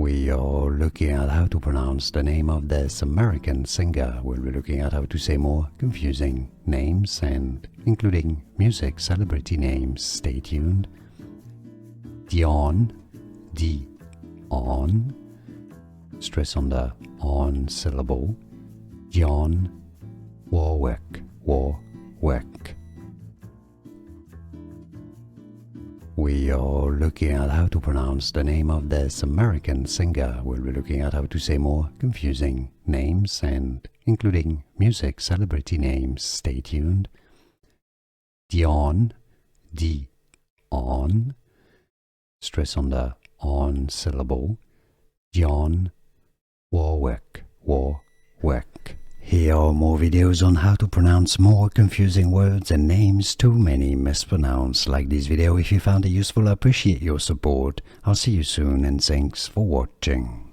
We are looking at how to pronounce the name of this American singer. We'll be looking at how to say more confusing names and including music celebrity names. Stay tuned. Dionne, D-on, stress on the on syllable. Dionne Warwick, Warwick. We are looking at how to pronounce the name of this American singer. We'll be looking at how to say more confusing names and including music celebrity names. Stay tuned. Dionne, D-on, stress on the on syllable. Dionne Warwick, Warwick. Here are more videos on how to pronounce more confusing words and names too many mispronounced. Like this video if you found it useful. I appreciate your support. I'll see you soon and thanks for watching.